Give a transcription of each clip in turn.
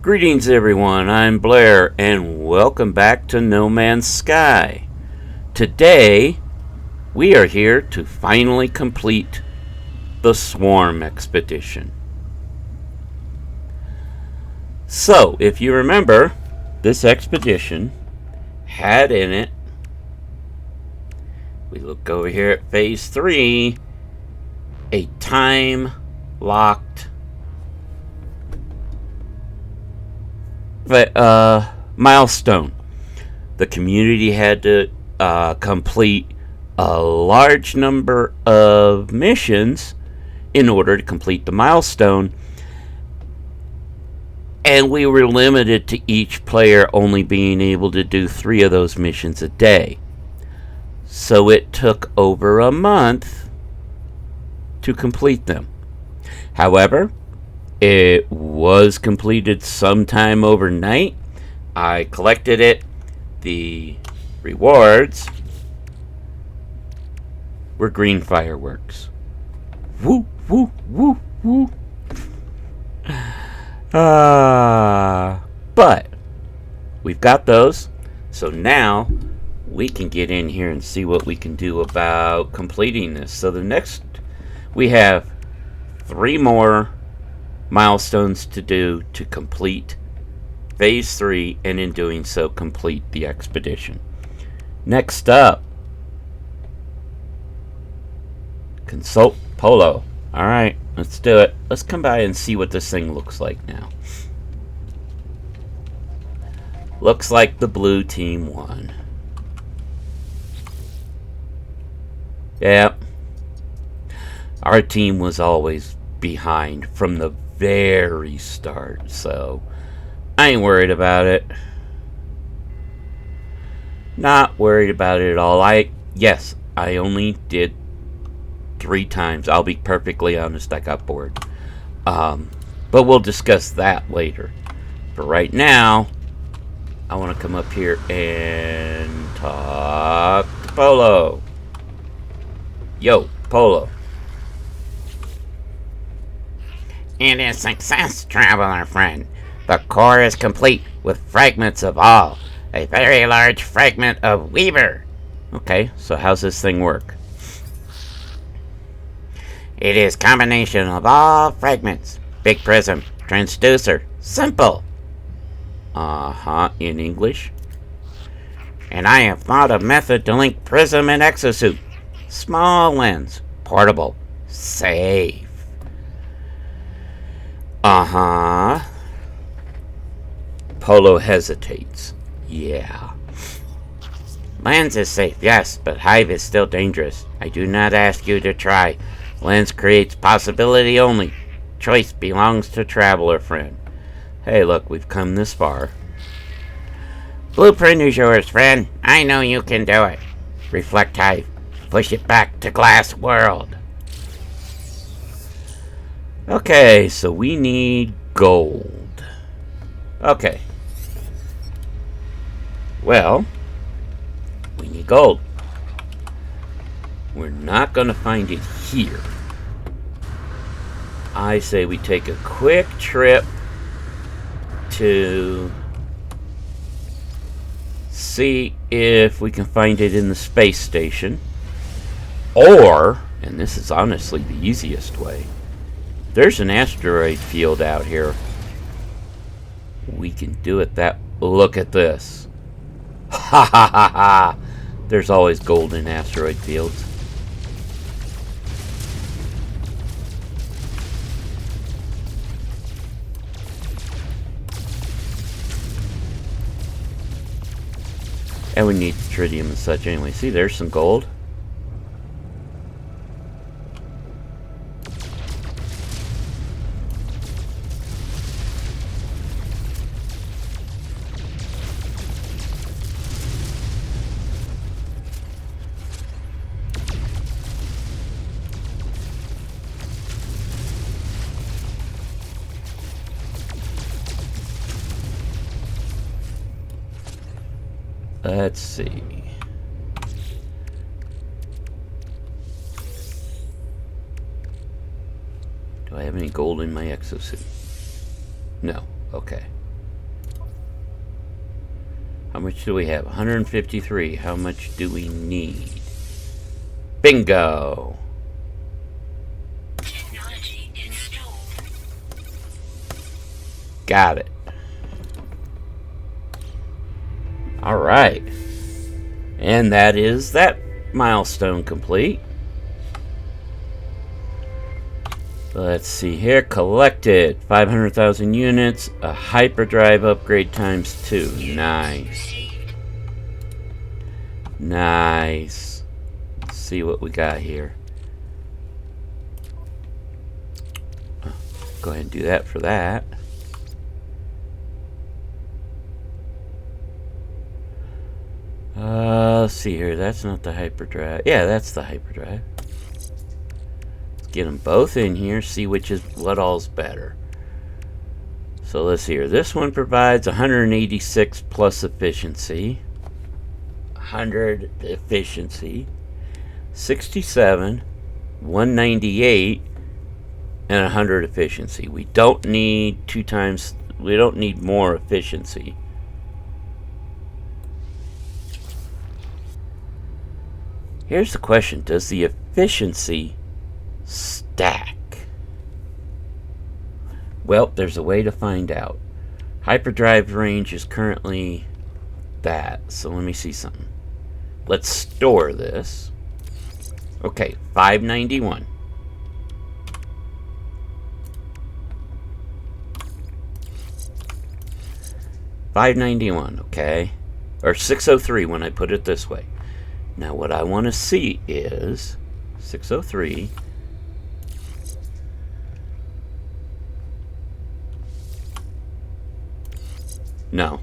Greetings everyone, I'm Blair and welcome back to No Man's Sky. Today, we are here to finally complete the Swarm expedition. So, if you remember, this expedition had in it, we look over here at Phase 3, a time-locked milestone. The community had to complete a large number of missions in order to complete the milestone, and we were limited to each player only being able to do 3 of those missions a day. So it took over a month to complete them. However, it was completed sometime overnight. I collected it. The rewards were green fireworks. Woo, woo, woo, woo. But we've got those. So now we can get in here and see what we can do about completing this. So the next, we have 3 more milestones to do to complete Phase 3, and in doing so, complete the expedition. Next up, consult Polo. Alright, let's do it. Let's come by and see what this thing looks like now. Looks like the blue team won. Yep. Our team was always behind from the very start, so I ain't worried about it. Not worried about it at all. Yes, I only did 3 times. I'll be perfectly honest, I got bored. But we'll discuss that later. For right now, I want to come up here and talk to Polo. Yo, Polo. It is success, traveler friend. The core is complete with fragments of all. A very large fragment of Weaver. Okay, so how's this thing work? It is combination of all fragments. Big prism, transducer, simple. In English? And I have thought of method to link prism and exosuit. Small lens, portable, safe. Polo hesitates. Yeah. Lens is safe, yes, but Hive is still dangerous. I do not ask you to try. Lens creates possibility only. Choice belongs to traveler friend. Hey, look, we've come this far. Blueprint is yours, friend. I know you can do it. Reflect Hive. Push it back to glass world. Okay, so we need gold. Okay. Well, we need gold. We're not going to find it here. I say we take a quick trip to see if we can find it in the space station. Or, and this is honestly the easiest way, there's an asteroid field out here. We can do it that... Look at this. Ha ha ha ha! There's always gold in asteroid fields. And we need tritium and such anyway. See, there's some gold. Let's see. Do I have any gold in my exosuit? No. Okay. How much do we have? 153. How much do we need? Bingo! Technology installed. Got it. Alright. And that is that milestone complete. Let's see here. Collected 500,000 units. A hyperdrive upgrade times 2. Nice. Nice. Let's see what we got here. Go ahead and do that for that. Let's see here. That's not the hyperdrive. Yeah, that's the hyperdrive. Let's get them both in here. See what all's better. So let's see here. This one provides 186 plus efficiency. 100 efficiency. 67. 198. And 100 efficiency. We don't need 2 times. We don't need more efficiency. Here's the question. Does the efficiency stack? Well, there's a way to find out. Hyperdrive range is currently that. So let me see something. Let's store this. Okay, 591. Okay? Or 603 when I put it this way. Now what I want to see is 603. No.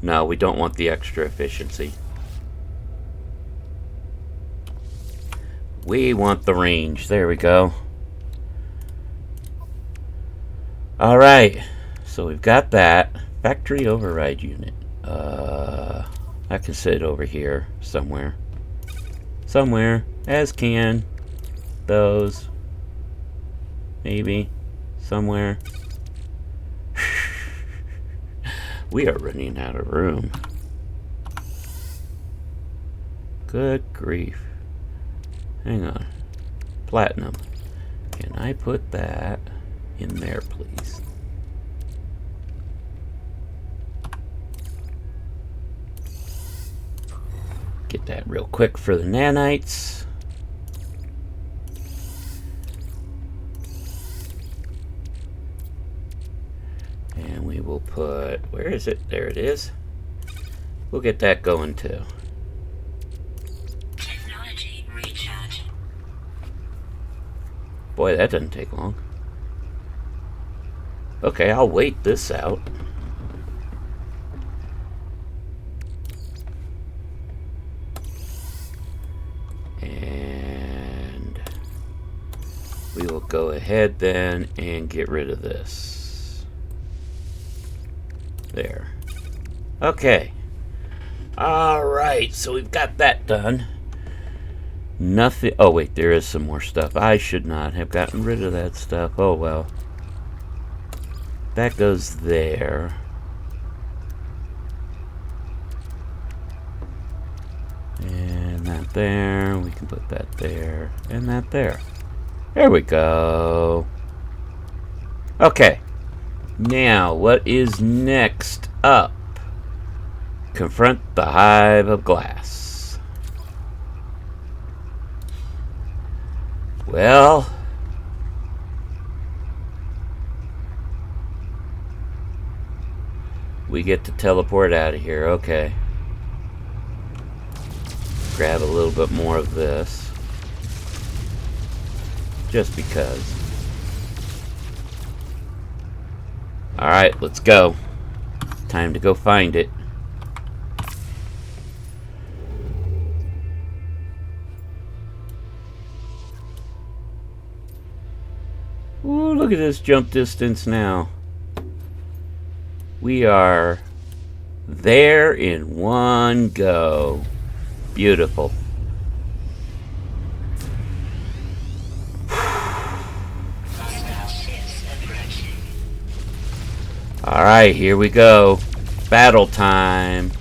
No, we don't want the extra efficiency. We want the range. There we go. Alright. So we've got that. Factory override unit. I can sit over here somewhere. Somewhere. As can those. Maybe. Somewhere. We are running out of room. Good grief. Hang on. Platinum. Can I put that in there, please? Get that real quick for the nanites. And we will put, where is it? There it is. We'll get that going too. Technology recharge. Boy, that doesn't take long. Okay, I'll wait this out. And we will go ahead then and get rid of this. There. Okay. Alright, so we've got that done. Nothing. Oh, wait, there is some more stuff. I should not have gotten rid of that stuff. Oh, well. That goes there. And that there. We can put that there. And that there. There we go. Okay. Now, what is next up? Confront the Hive of Glass. Well, we get to teleport out of here. Okay. Grab a little bit more of this. Just because. Alright, let's go. Time to go find it. Ooh, look at this jump distance now. We are there in one go. Beautiful. Alright, here we go. Battle time.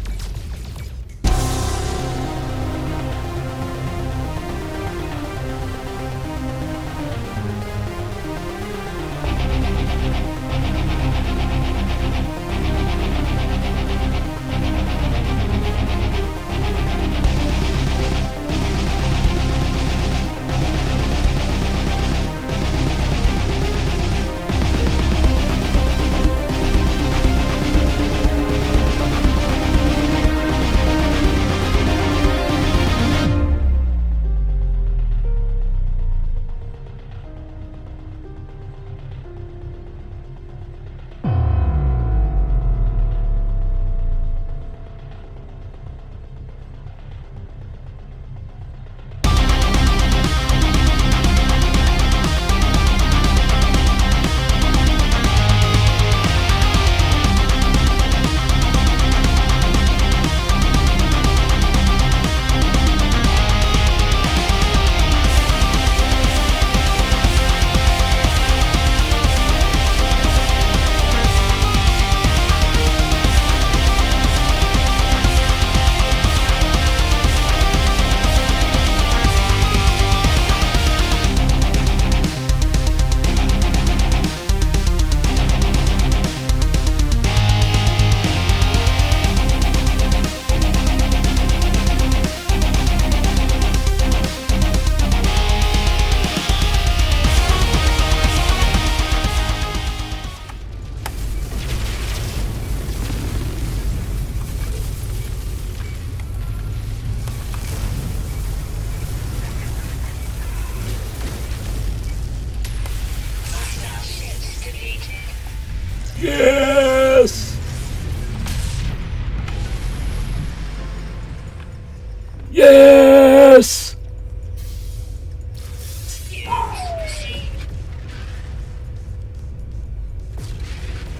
Yes!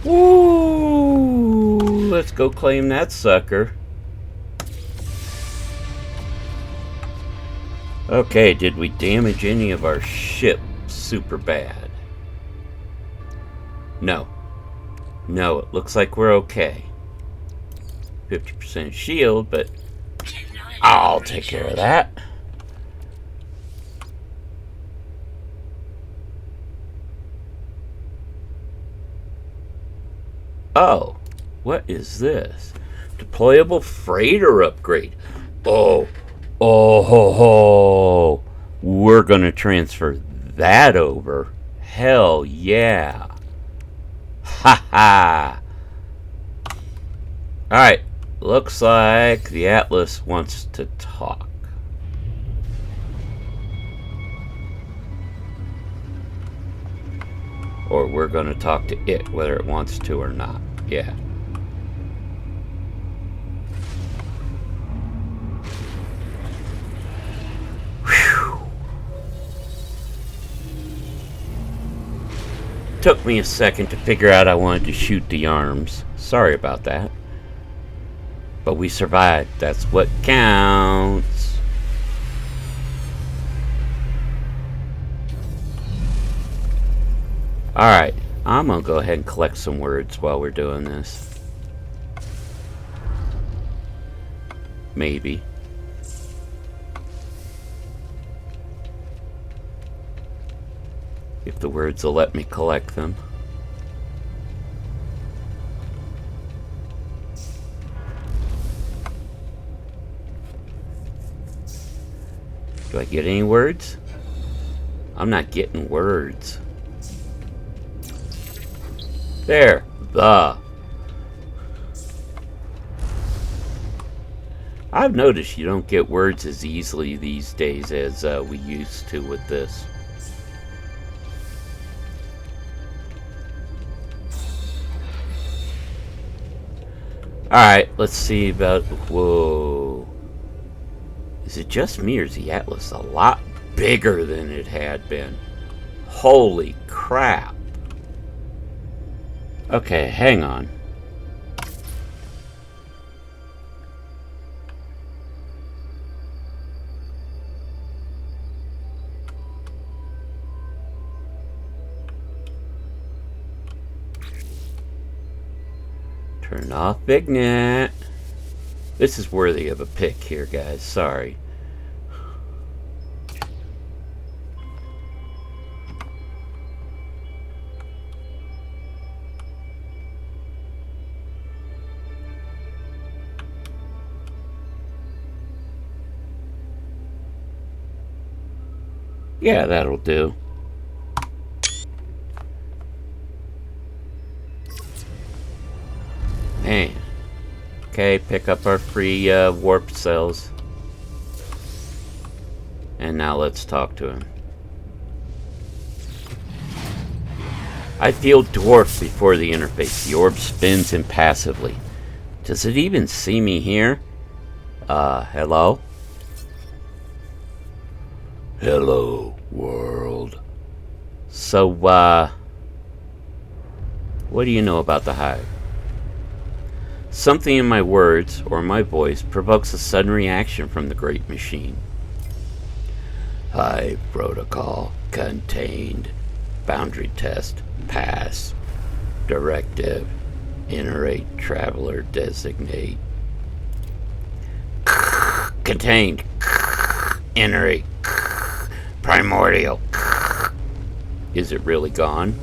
Woo! Let's go claim that sucker. Okay, did we damage any of our ship super bad? No. No, it looks like we're okay. 50% shield, but I'll take care of that. Oh, what is this? Deployable freighter upgrade. Oh, ho, ho. We're gonna transfer that over. Hell yeah. Ha ha. Alright, looks like the Atlas wants to talk. Or we're gonna talk to it, whether it wants to or not. Yeah. Whew. Took me a second to figure out I wanted to shoot the arms. Sorry about that. But we survived. That's what counts. Alright, I'm gonna go ahead and collect some words while we're doing this. Maybe. If the words will let me collect them. Do I get any words? I'm not getting words. There. The. I've noticed you don't get words as easily these days as we used to with this. Alright, let's see about... Whoa. Is it just me or is the Atlas a lot bigger than it had been? Holy crap. Okay, hang on. Turn off Vignet. This is worthy of a pick here, guys. Sorry. Yeah, that'll do. Man. Okay, pick up our free warp cells. And now let's talk to him. I feel dwarfed before the interface. The orb spins impassively. Does it even see me here? Hello? Hello, world. So, what do you know about the Hive? Something in my words, or my voice, provokes a sudden reaction from the great machine. Hive protocol contained. Boundary test pass. Directive. Iterate traveler designate. Contained. Iterate. Primordial. Is it really gone?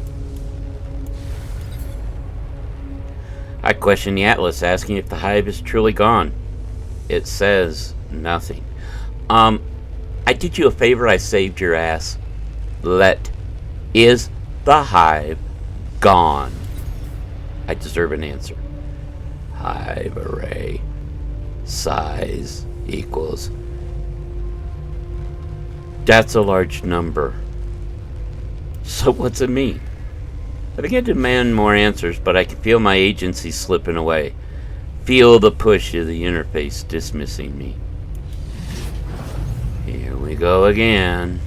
I question the Atlas, asking if the Hive is truly gone. It says nothing. I did you a favor, I saved your ass. Is the Hive gone? I deserve an answer. Hive array. Size equals. That's a large number. So what's it mean? I begin to demand more answers, but I can feel my agency slipping away. Feel the push of the interface dismissing me. Here we go again.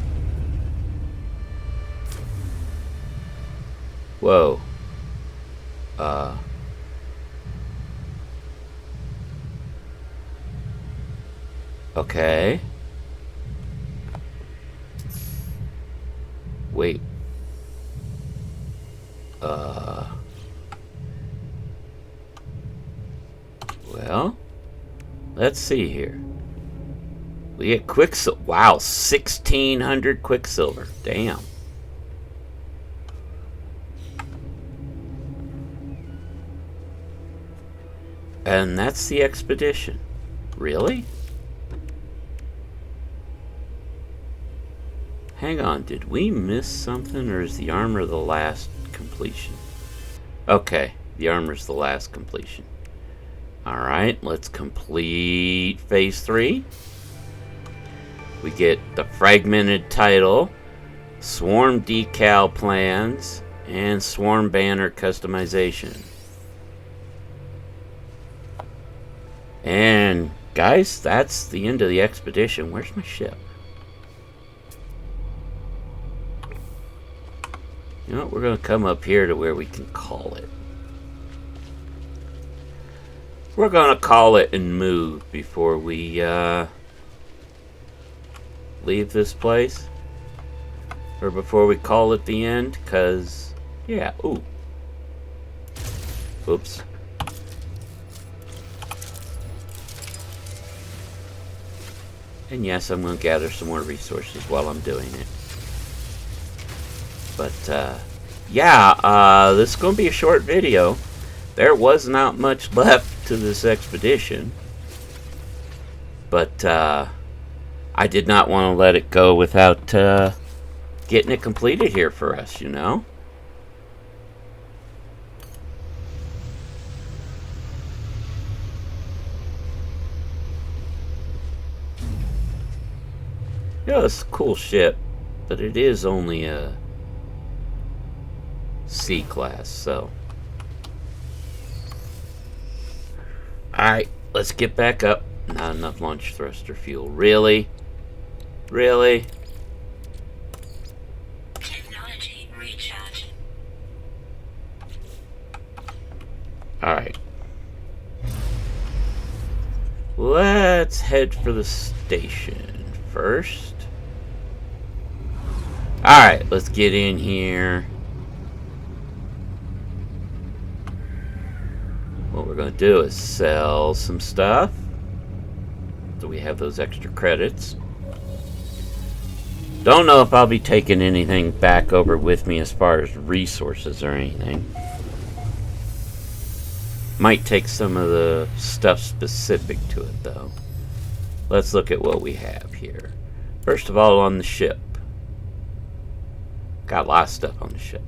Whoa. Okay. Wait. Well, let's see here. We get quicksilver. Wow, 1,600 quicksilver. Damn. And that's the expedition. Really? Hang on, did we miss something, or is the armor the last completion? Okay, the armor's the last completion. Alright, let's complete phase 3. We get the fragmented title, swarm decal plans, and swarm banner customization. And guys, that's the end of the expedition. Where's my ship? You know what? We're going to come up here to where we can call it. We're going to call it and move before we leave this place. Or before we call it the end, because, yeah, ooh. Oops. And yes, I'm going to gather some more resources while I'm doing it. But, yeah, this is going to be a short video. There was not much left to this expedition. But, I did not want to let it go without, getting it completed here for us, you know? Yeah, it's a cool ship, but it is only a C class, so. Alright, let's get back up. Not enough launch thruster fuel. Really? Really? Technology recharge. Alright. Let's head for the station first. Alright, let's get in here. What we're going to do is sell some stuff. So we have those extra credits. Don't know if I'll be taking anything back over with me as far as resources or anything. Might take some of the stuff specific to it though. Let's look at what we have here. First of all, on the ship. Got a lot of stuff on the ship.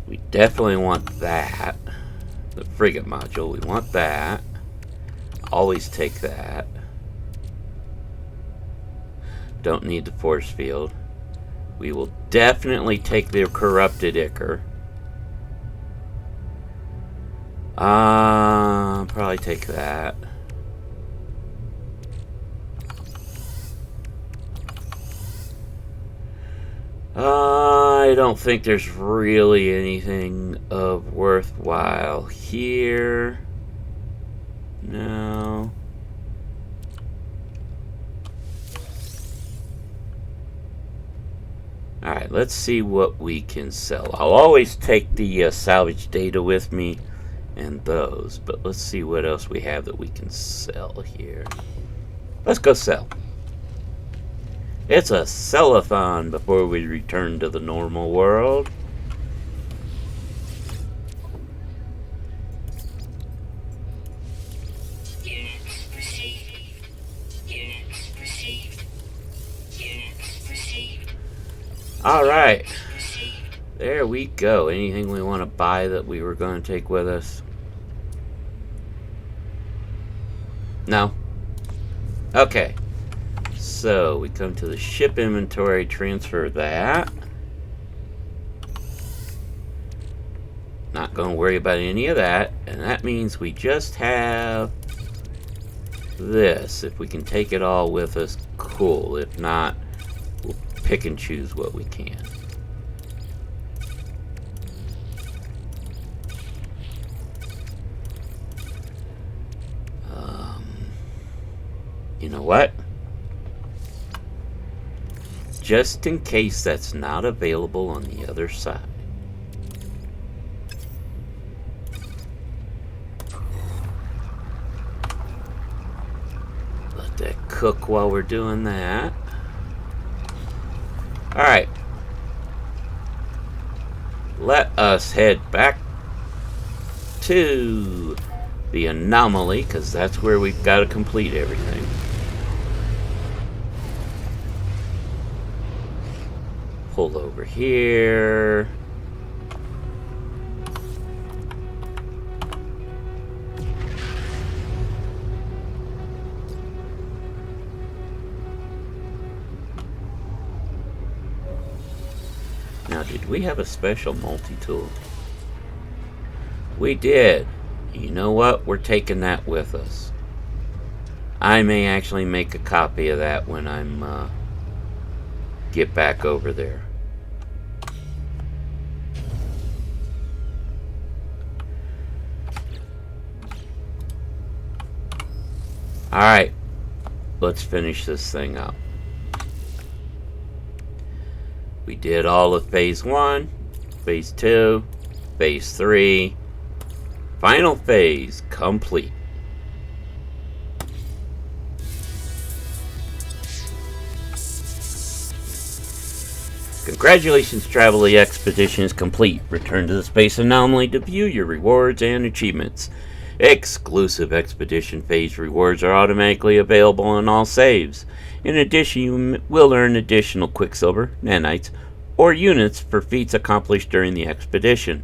We definitely want that. The frigate module, we want that. Always take that. Don't need the force field. We will definitely take the corrupted Ichor. Probably take that. I don't think there's really anything of worthwhile here. No. Alright, let's see what we can sell. I'll always take the salvage data with me and those, but let's see what else we have that we can sell here. Let's go sell. It's a sell-a-thon before we return to the normal world. Units received. Units received. Units received. Alright. Received. There we go. Anything we want to buy that we were going to take with us? No? Okay. So, we come to the ship inventory, transfer that. Not going to worry about any of that. And that means we just have this. If we can take it all with us, cool. If not, we'll pick and choose what we can. You know what? Just in case that's not available on the other side. Let that cook while we're doing that. Alright. Let us head back to the anomaly, because that's where we've got to complete everything. Pull over here. Now, did we have a special multi-tool? We did. You know what? We're taking that with us. I may actually make a copy of that when I'm get back over there. Alright, let's finish this thing up. We did all of phase 1, phase 2, phase 3, final phase complete. Congratulations, Travel the Expedition is complete. Return to the Space Anomaly to view your rewards and achievements. Exclusive Expedition Phase rewards are automatically available on all saves. In addition, you will earn additional Quicksilver, nanites, or units for feats accomplished during the expedition.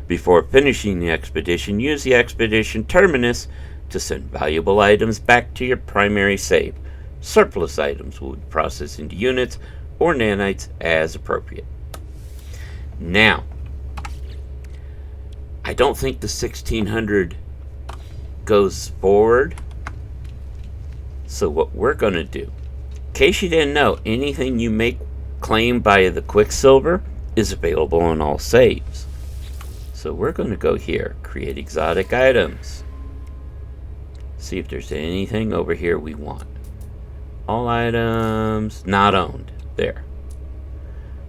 Before finishing the expedition, use the Expedition Terminus to send valuable items back to your primary save. Surplus items will be processed into units or nanites as appropriate. Now, I don't think the 1600 goes forward. So what we're going to do, in case you didn't know, anything you make claim by the Quicksilver is available on all saves. So we're going to go here, create exotic items. See if there's anything over here we want. All items not owned. There.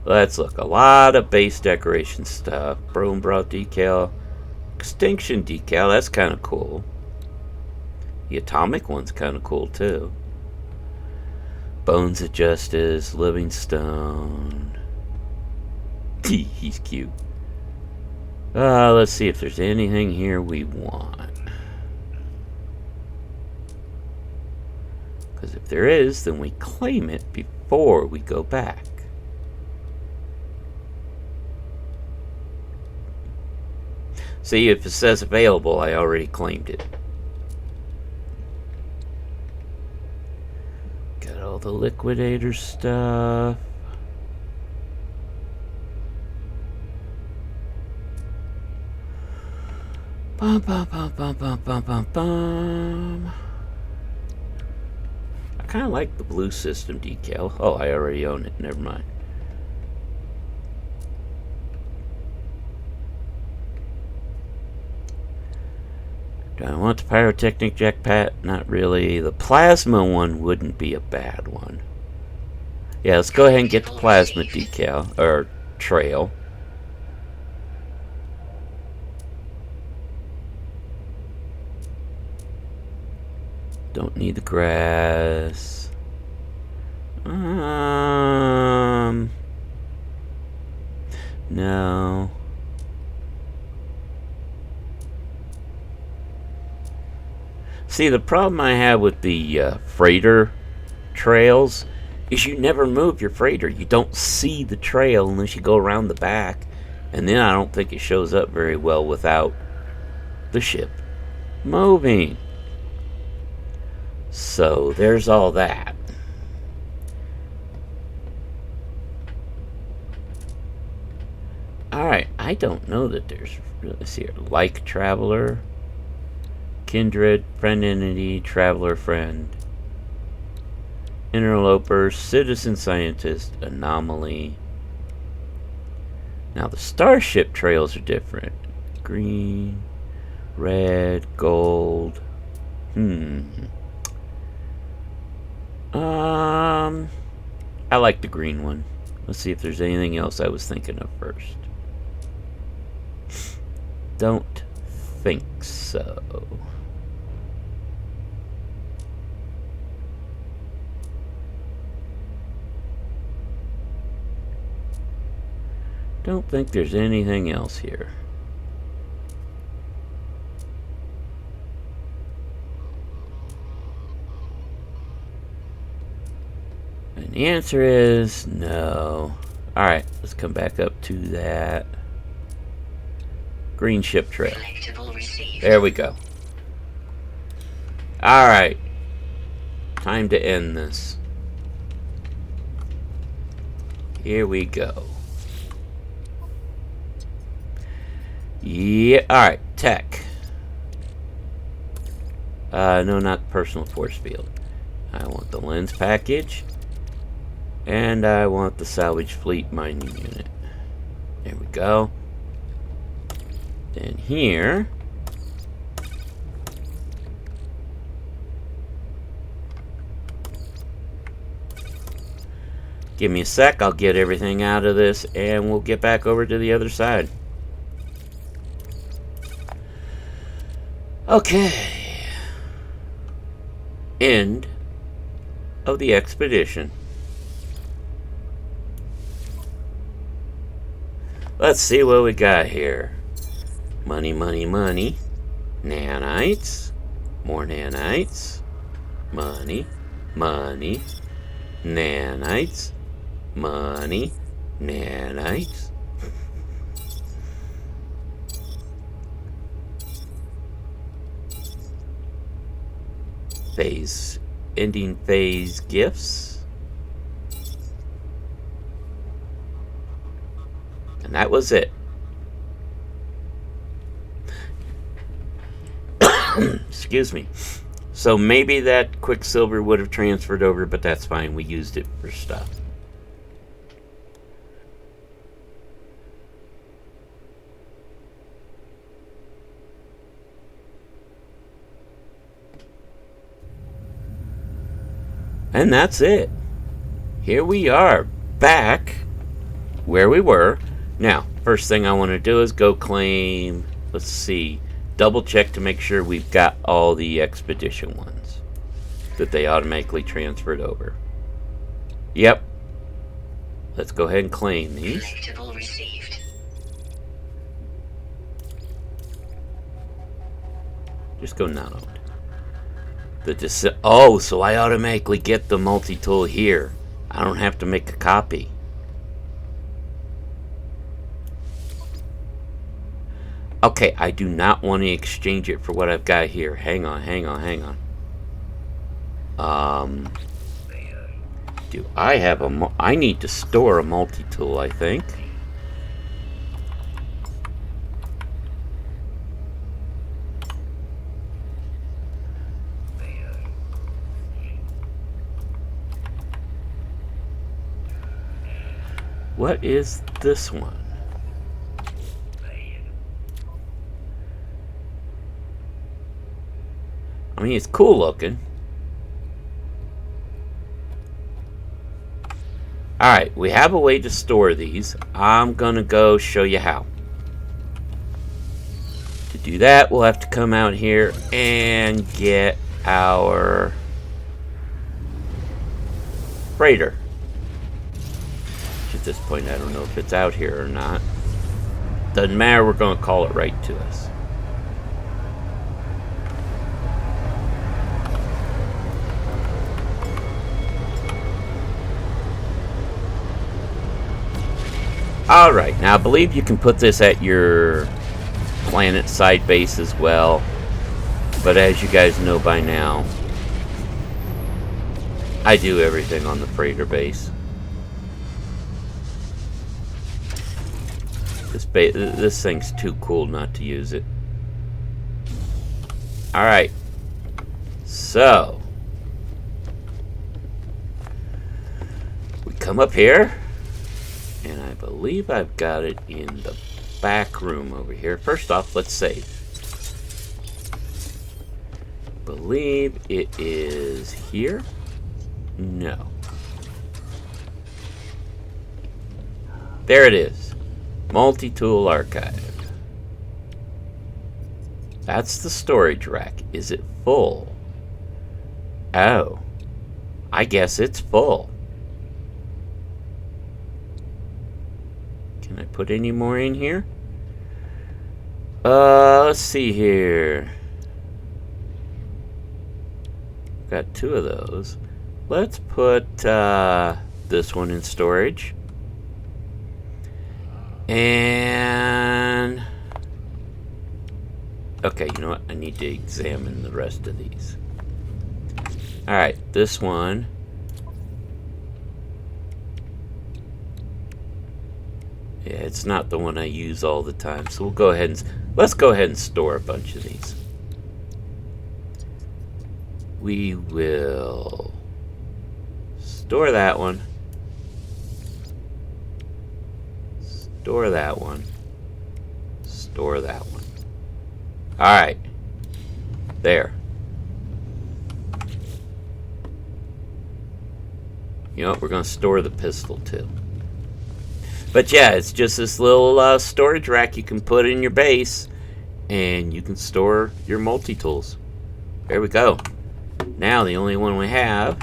Let's look. A lot of base decoration stuff. Brome brought decal. Extinction decal. That's kind of cool. The atomic one's kind of cool too. Bones of Justice. Livingstone. He's cute. Let's see if there's anything here we want. Because if there is, then we claim it before we go back. See, if it says available, I already claimed it. Got all the liquidator stuff. Bum, bum, bum, bum, bum, bum, bum, bum. I kind of like the blue system decal. Oh, I already own it. Never mind. Do I want the pyrotechnic jetpack? Not really. The plasma one wouldn't be a bad one. Yeah, let's go ahead and get the plasma decal, or trail. Don't need the grass. No. See, the problem I have with the freighter trails is you never move your freighter. You don't see the trail unless you go around the back. And then I don't think it shows up very well without the ship moving. So there's all that. Alright, I don't know that there's, let's see here, like Traveler, kindred, friend entity, traveler friend, interloper, citizen scientist, anomaly. Now the starship trails are different. Green, red, gold. I like the green one. Let's see if there's anything else I was thinking of first. Don't think so. Don't think there's anything else here. And the answer is no. Alright, let's come back up to that green ship trail. Collectible received. There we go. Alright. Time to end this. Here we go. Yeah, alright, tech. No, not personal force field. I want the lens package. And I want the salvage fleet mining unit. There we go. Then here. Give me a sec, I'll get everything out of this and we'll get back over to the other side. Okay. End of the expedition. Let's see what we got here. Money, money, money. Nanites. More nanites. Money, money. Nanites. Money, nanites. Phase, ending phase gifts. And that was it. Excuse me. So maybe that Quicksilver would have transferred over, but that's fine. We used it for stuff. And that's it. Here we are, back where we were. Now, first thing I want to do is go claim, let's see, double check to make sure we've got all the expedition ones, that they automatically transferred over. Yep. Let's go ahead and claim these. Collectible received. Just go not owned. Oh, so I automatically get the multi-tool here. I don't have to make a copy. Okay, I do not want to exchange it for what I've got here. Hang on. Do I have I need to store a multi-tool, I think. What is this one? I mean, it's cool looking. Alright, we have a way to store these. I'm gonna go show you how. To do that, we'll have to come out here and get our freighter. At this point, I don't know if it's out here or not. Doesn't matter, we're gonna call it right to us. Alright, now I believe you can put this at your planet side base as well. But as you guys know by now, I do everything on the freighter base. This thing's too cool not to use it. Alright. So. We come up here. And I believe I've got it in the back room over here. First off, let's save. Believe it is here. No. There it is. Multi-tool archive. That's the storage rack. Is it full? Oh. I guess it's full. Can I put any more in here? Let's see here. Got 2 of those. Let's put this one in storage. And okay, you know what? I need to examine the rest of these. Alright, this one. Yeah, it's not the one I use all the time, so we'll go ahead and let's go ahead and store a bunch of these. We will store that one. Store that one. Store that one. Alright. There. You know what? We're going to store the pistol too. But yeah, it's just this little storage rack you can put in your base. And you can store your multi-tools. There we go. Now the only one we have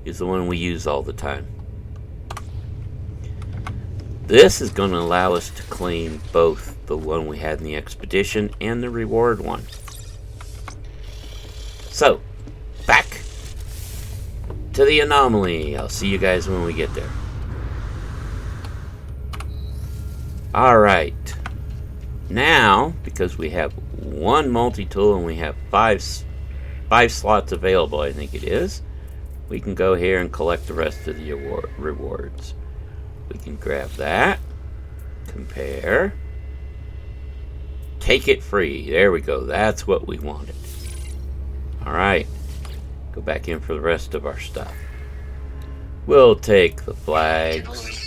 is the one we use all the time. This is going to allow us to claim both the one we had in the expedition and the reward one. So, back to the anomaly. I'll see you guys when we get there. Alright. Now, because we have one multi-tool and we have five slots available, I think it is, we can go here and collect the rest of the rewards. We can grab that, compare, take it free. There we go. That's what we wanted. Alright, go back in for the rest of our stuff. We'll take the flags,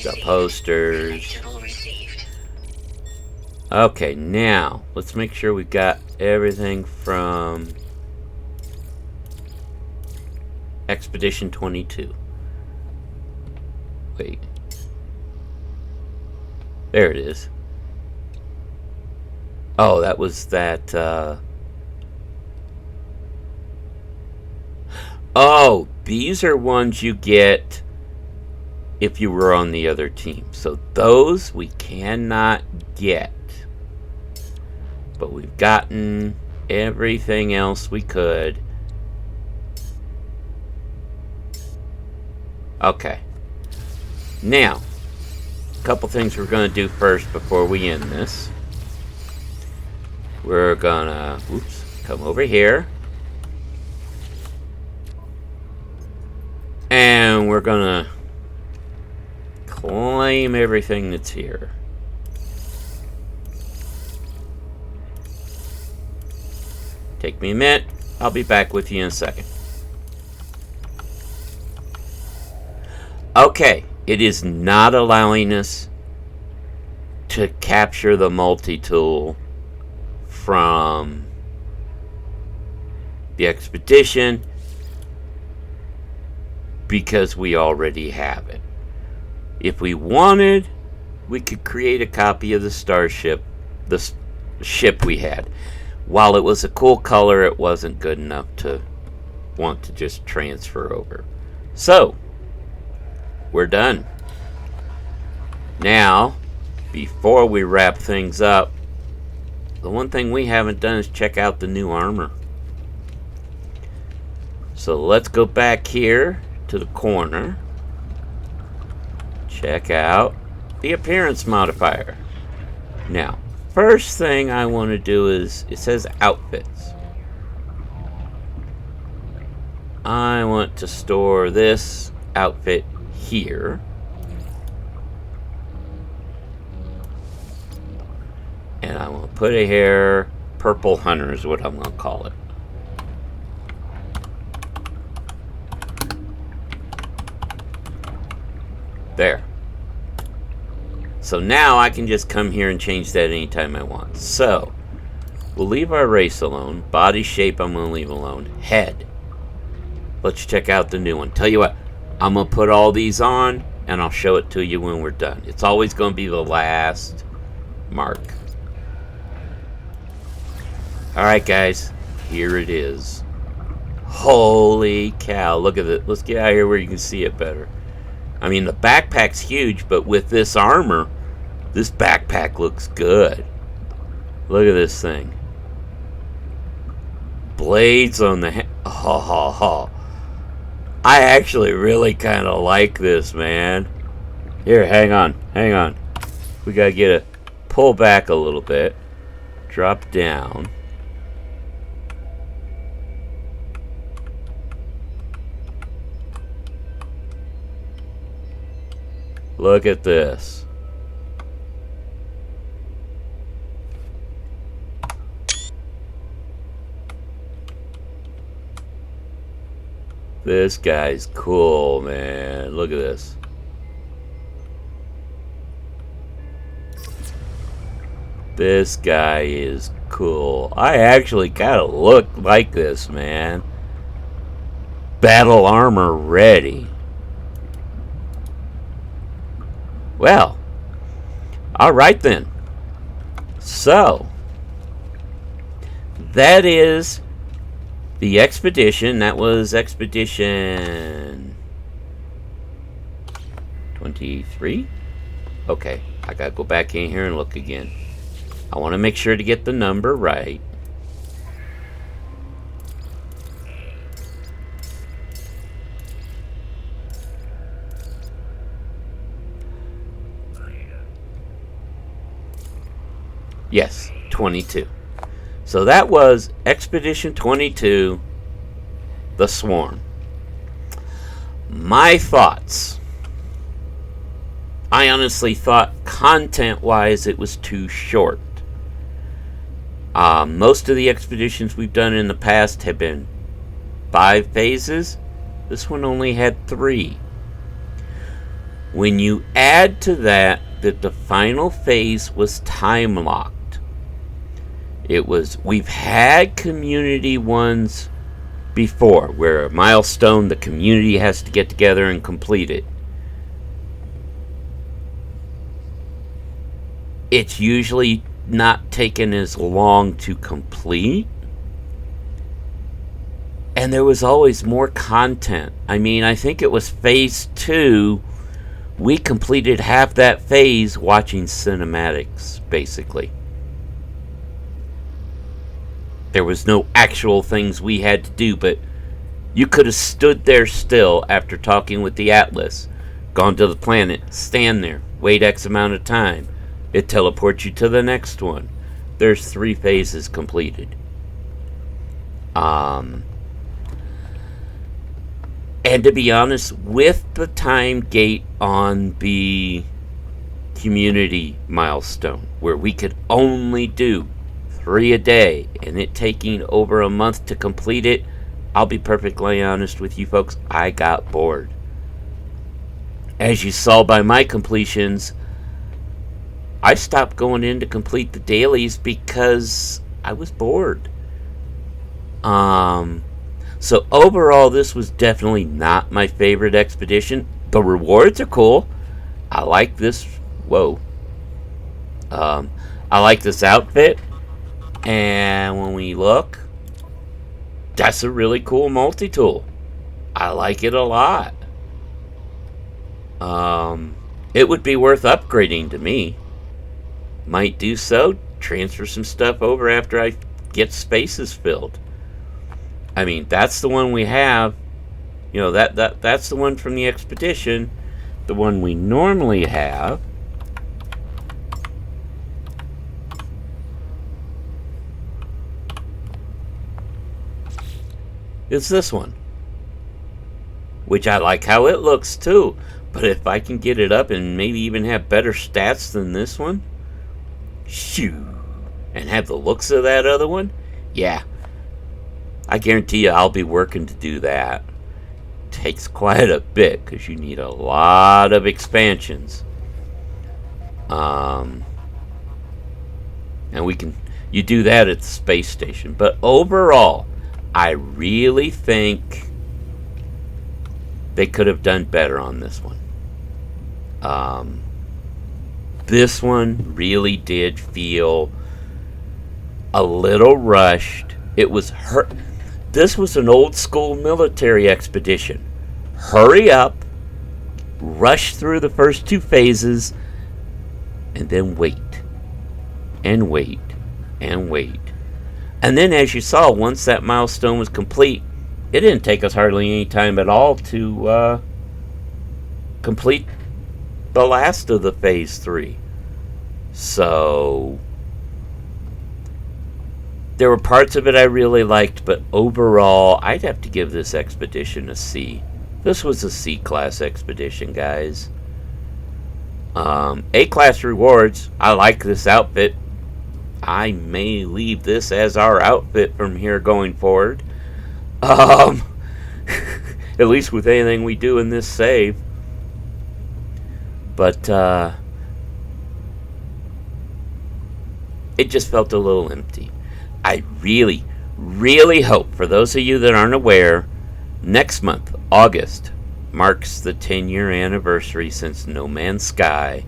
the posters. Okay, now let's make sure we've got everything from Expedition 22. Wait. There it is. Oh, that was that, Oh, these are ones you get if you were on the other team. So those we cannot get. But we've gotten everything else we could. Okay. Now, a couple things we're going to do first before we end this. We're going to, come over here. And we're going to claim everything that's here. Take me a minute. I'll be back with you in a second. Okay, it is not allowing us to capture the multi-tool from the expedition because we already have it. If we wanted, we could create a copy of the starship, the ship we had. While it was a cool color, it wasn't good enough to want to just transfer over. So, we're done. Now, before we wrap things up, the one thing we haven't done is check out the new armor. So let's go back here to the corner. Check out the appearance modifier. Now, first thing I want to do is, it says outfits. I want to store this outfit here. And I will put it here, Purple Hunter is what I'm going to call it. There. So now I can just come here and change that anytime I want. So, we'll leave our race alone. Body shape I'm going to leave alone. Head. Let's check out the new one. Tell you what, I'm going to put all these on, and I'll show it to you when we're done. It's always going to be the last mark. Alright guys, here it is. Holy cow, look at it. Let's get out of here where you can see it better. I mean, the backpack's huge, but with this armor, this backpack looks good. Look at this thing. Blades on the I actually really kind of like this, man. Here, hang on. We gotta get a pull back a little bit. Drop down. Look at this. This guy's cool, man. Look at this. This guy is cool. I actually kind of look like this, man. Battle armor ready. Well, alright then. So, that is the expedition. That was expedition 23? Okay, I gotta go back in here and look again. I want to make sure to get the number right. Yes, 22. So that was Expedition 22, The Swarm. My thoughts. I honestly thought content-wise it was too short. Most of the expeditions we've done in the past have been 5 phases. This one only had 3. When you add to that the final phase was time-locked. We've had community ones before, where a milestone, the community has to get together and complete it. It's usually not taken as long to complete. And there was always more content. I mean, I think it was phase 2. We completed half that phase watching cinematics, basically. There was no actual things we had to do, but you could have stood there still after talking with the Atlas, gone to the planet, stand there, wait X amount of time. It teleports you to the next one. There's 3 phases completed. And to be honest, with the time gate on the community milestone, where we could only do 3 a day, and it taking over a month to complete it, I'll be perfectly honest with you folks, I got bored. As you saw by my completions, I stopped going in to complete the dailies because I was bored. So overall, this was definitely not my favorite expedition. The rewards are cool. I like this. Whoa. I like this outfit. And when we look, that's a really cool multi-tool. I like it a lot. It would be worth upgrading to me. Might do so. Transfer some stuff over after I get spaces filled. I mean, that's the one we have. You know, that's the one from the expedition. The one we normally have is this one, which I like how it looks too. But if I can get it up and maybe even have better stats than this one, shoo, and have the looks of that other one, yeah, I guarantee you I'll be working to do that. Takes quite a bit because you need a lot of expansions. And you do that at the space station. But overall, I really think they could have done better on this one. This one really did feel a little rushed. This was an old school military expedition. Hurry up, rush through the first 2 phases, and then wait. And wait. And wait. And then, as you saw, once that milestone was complete, it didn't take us hardly any time at all to complete the last of the phase 3. So there were parts of it I really liked, but overall, I'd have to give this expedition a C. This was a C-class expedition, guys. A-class rewards. I like this outfit. I may leave this as our outfit from here going forward. At least with anything we do in this save. But it just felt a little empty. I really, really hope, for those of you that aren't aware, next month, August, marks the 10-year anniversary since No Man's Sky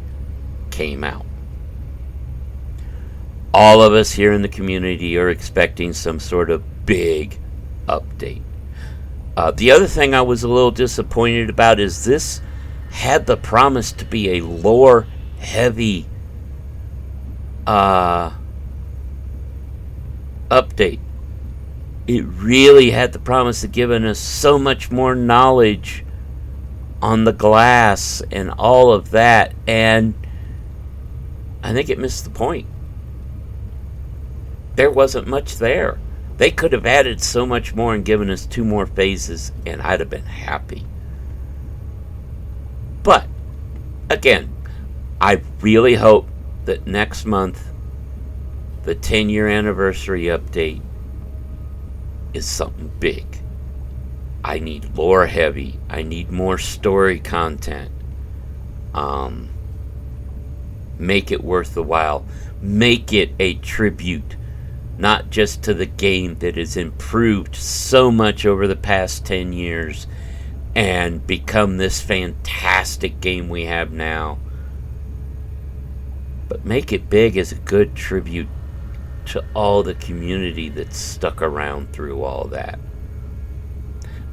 came out. All of us here in the community are expecting some sort of big update. The other thing I was a little disappointed about is this had the promise to be a lore-heavy update. It really had the promise of giving us so much more knowledge on the glass and all of that, and I think it missed the point. There wasn't much there. They could have added so much more and given us 2 more phases, and I'd have been happy. But, again, I really hope that next month, the 10-year anniversary update is something big. I need lore heavy. I need more story content. Make it worth the while. Make it a tribute, not just to the game that has improved so much over the past 10 years and become this fantastic game we have now, but make it big as a good tribute to all the community that's stuck around through all that.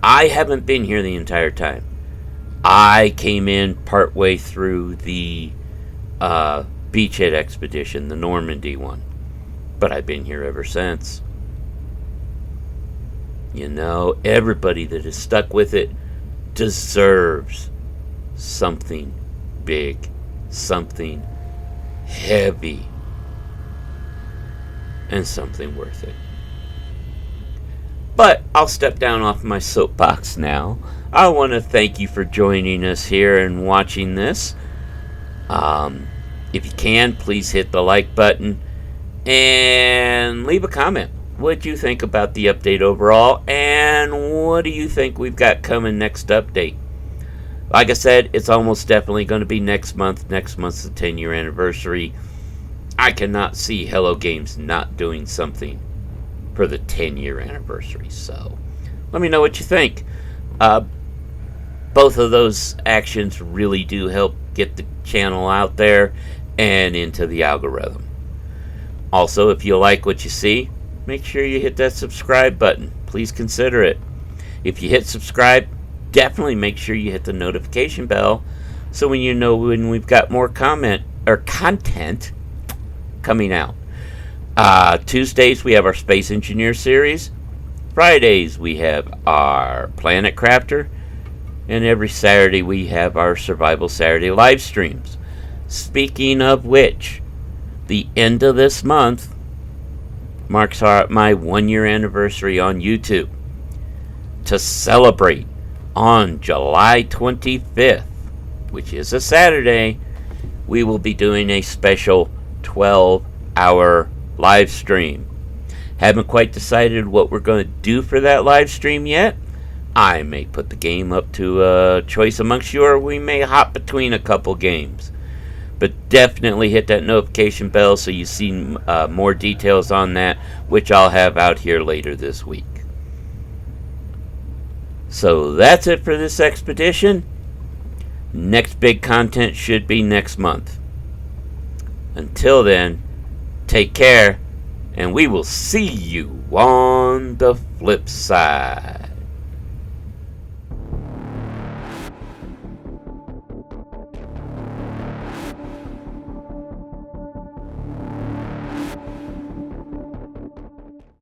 I haven't been here the entire time. I came in partway through the beachhead expedition, the Normandy one, but I've been here ever since. You know, everybody that is stuck with it deserves something big, something heavy, and something worth it. But I'll step down off my soapbox now. I want to thank you for joining us here and watching this. If you can, please hit the like button and leave a comment. What do you think about the update overall, and what do you think we've got coming next update? Like I said, it's almost definitely going to be next month. Next month's the 10-year anniversary. I cannot see Hello Games not doing something for the 10-year anniversary. So let me know what you think. Both of those actions really do help get the channel out there and into the algorithm. Also, if you like what you see, make sure you hit that subscribe button. Please consider it. If you hit subscribe, definitely make sure you hit the notification bell so when you know when we've got more content coming out. Tuesdays we have our Space Engineer series. Fridays we have our Planet Crafter. And every Saturday we have our Survival Saturday live streams. Speaking of which, the end of this month marks my 1-year anniversary on YouTube. To celebrate, on July 25th, which is a Saturday, we will be doing a special 12-hour live stream. Haven't quite decided what we're going to do for that live stream yet. I may put the game up to a choice amongst you, or we may hop between a couple games. But definitely hit that notification bell so you see more details on that, which I'll have out here later this week. So that's it for this expedition. Next big content should be next month. Until then, take care, and we will see you on the flip side.